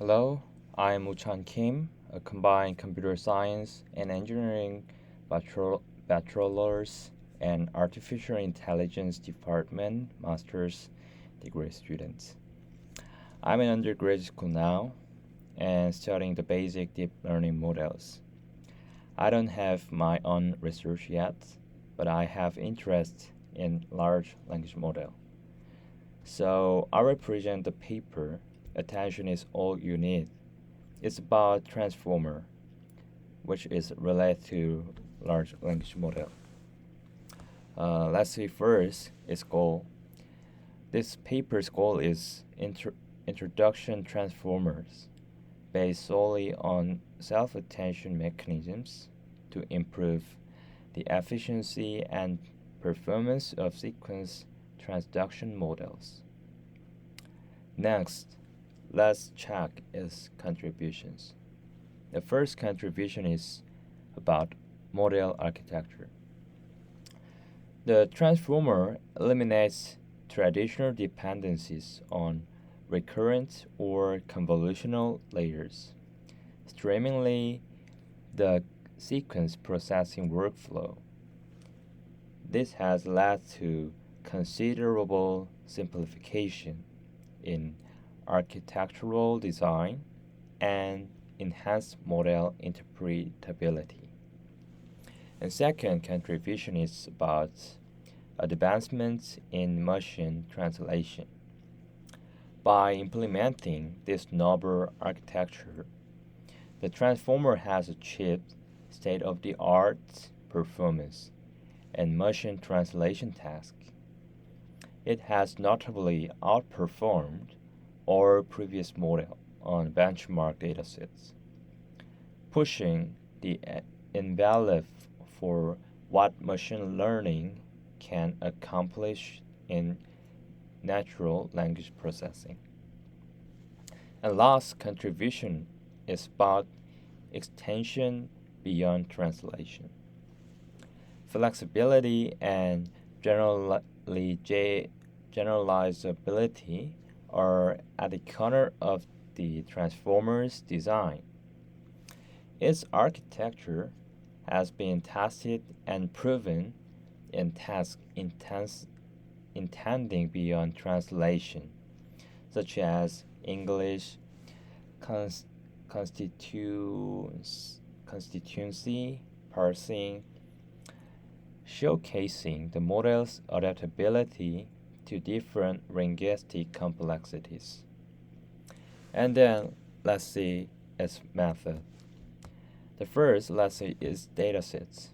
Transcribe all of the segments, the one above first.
Hello, I'm Uchan Kim, a combined computer science and engineering bachelor's and artificial intelligence department master's degree student. I'm in undergraduate school now and studying the basic deep learning models. I don't have my own research yet, but I have interest in large language model. So I will present the paper. Attention is all you need. It's about transformer, which is related to large language model. Let's see first its goal. This paper's goal is introduction transformers based solely on self-attention mechanisms to improve the efficiency and performance of sequence transduction models. Next, let's check its contributions. The first contribution is about model architecture. The transformer eliminates traditional dependencies on recurrent or convolutional layers, streamlining the sequence processing workflow. This has led to considerable simplification in architectural design and enhanced model interpretability. And second contribution is about advancements in machine translation. By implementing this novel architecture, the transformer has achieved state-of-the-art performance in machine translation tasks. It has notably outperformed our previous model on benchmark datasets, pushing the envelope for what machine learning can accomplish in natural language processing. And last contribution is about extension beyond translation. Flexibility and generalizability are at the corner of the transformer's design. Its architecture has been tested and proven in tasks intending beyond translation, such as English constituency parsing, showcasing the model's adaptability to different linguistic complexities. And then let's see its method. The first, let's see, is datasets.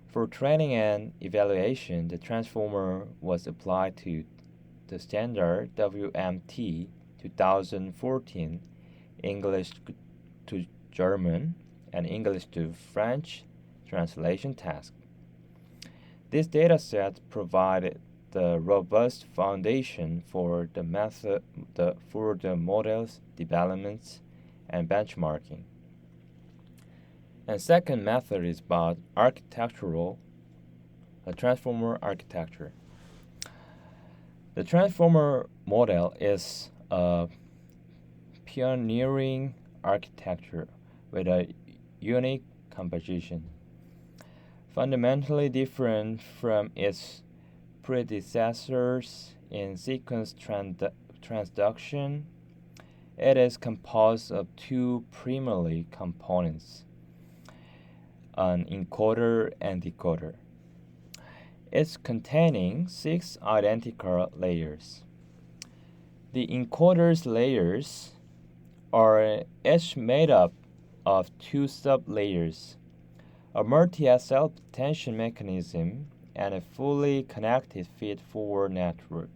For training and evaluation, the transformer was applied to the standard WMT 2014 English to German and English to French translation task. This dataset provided the robust foundation for the model's development and benchmarking. And second method is about transformer architecture. The transformer model is a pioneering architecture with a unique composition. Fundamentally different from its predecessors in sequence transduction, it is composed of two primary components, an encoder and decoder. It's containing 6 identical layers. The encoder's layers are each made up of 2 sub-layers, a multi-self-attention mechanism, and a fully connected feed-forward network.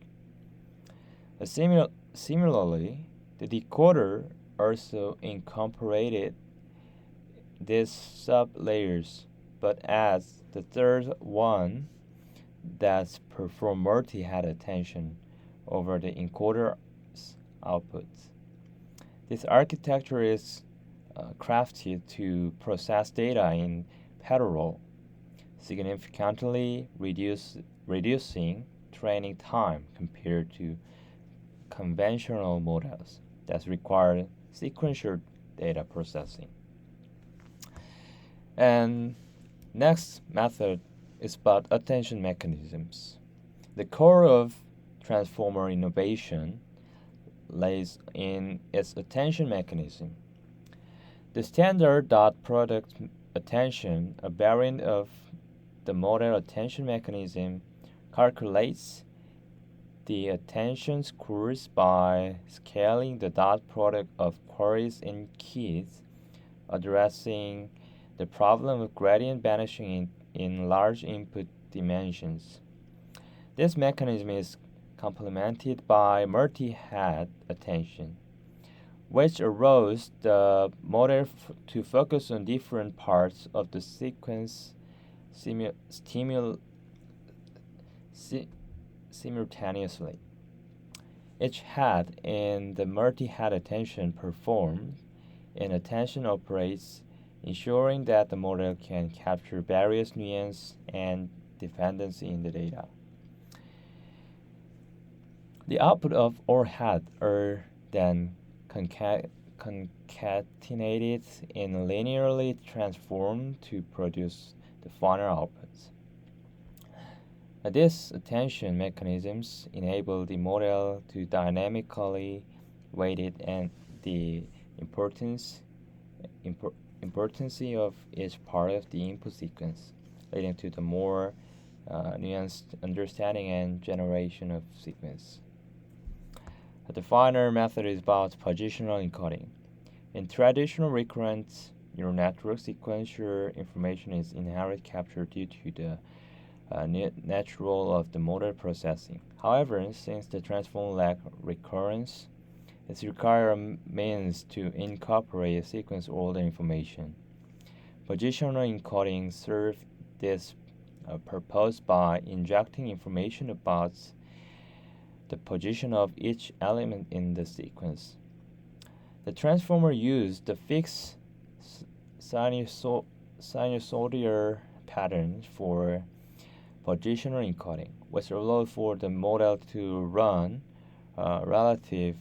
Similarly, the decoder also incorporated these sub-layers, but adds the third one that performs multi-head attention over the encoder's outputs. This architecture is crafted to process data in parallel, significantly reducing training time compared to conventional models. that require sequential data processing. And next method is about attention mechanisms. The core of transformer innovation lays in its attention mechanism. The standard dot product attention, a variant of the model attention mechanism, calculates the attention scores by scaling the dot product of queries and keys, addressing the problem of gradient vanishing in large input dimensions. This mechanism is complemented by multi-head attention, which allows the model to focus on different parts of the sequence simultaneously. Each head in the multi-head attention performs an attention operates, ensuring that the model can capture various nuance and dependency in the data. The output of all heads are then concatenated and linearly transformed to produce the final outputs. These attention mechanisms enable the model to dynamically weight it and the importance of each part of the input sequence, leading to the more nuanced understanding and generation of sequence. The final method is about positional encoding. In traditional recurrent neural network, sequential information is inherently captured due to the natural of the model processing. However, since the transform lack recurrence, it requires means to incorporate sequence order information. Positional encoding serves this purpose by injecting information about the position of each element in the sequence. The transformer used the fixed sinusoidal pattern for positional encoding, which allowed for the model to run relative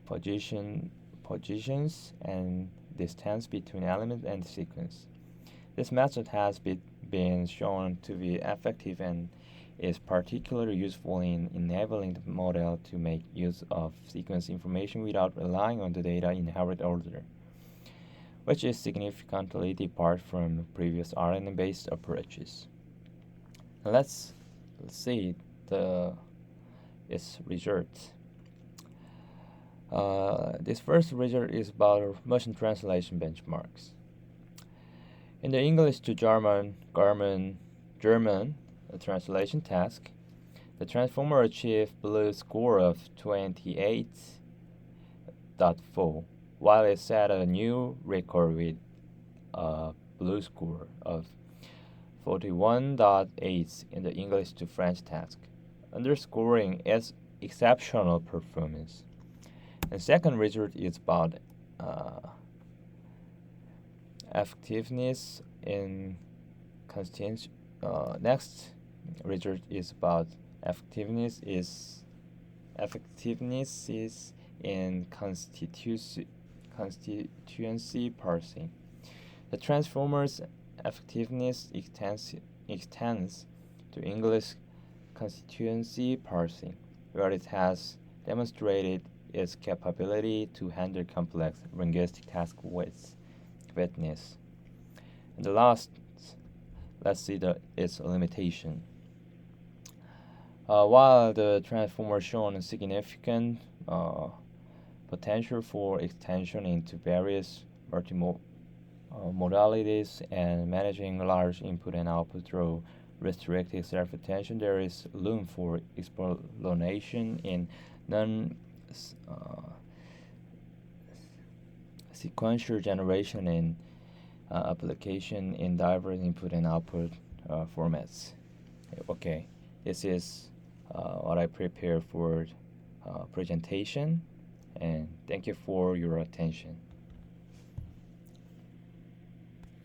positions and distance between element and sequence. This method has been shown to be effective and is particularly useful in enabling the model to make use of sequence information without relying on the data in inherent order, which is significantly depart from previous RNN-based approaches. Now let's see its results. This first result is about motion translation benchmarks. In the English to German translation task, the transformer achieved blue score of 28.4, while it set a new record with a blue score of 41.8 in the English to French task, underscoring its exceptional performance. And second result is about effectiveness in constituency. Next result is about effectiveness in constituency parsing. The transformer's effectiveness extends to English constituency parsing, where it has demonstrated its capability to handle complex linguistic tasks with fitness. And the last, let's see its limitation. While the transformer shown significant potential for extension into various modalities and managing large input and output through restricted self-attention, there is room for exploration in sequential generation and application in diverse input and output formats. Okay, this is what I prepared for presentation, and thank you for your attention.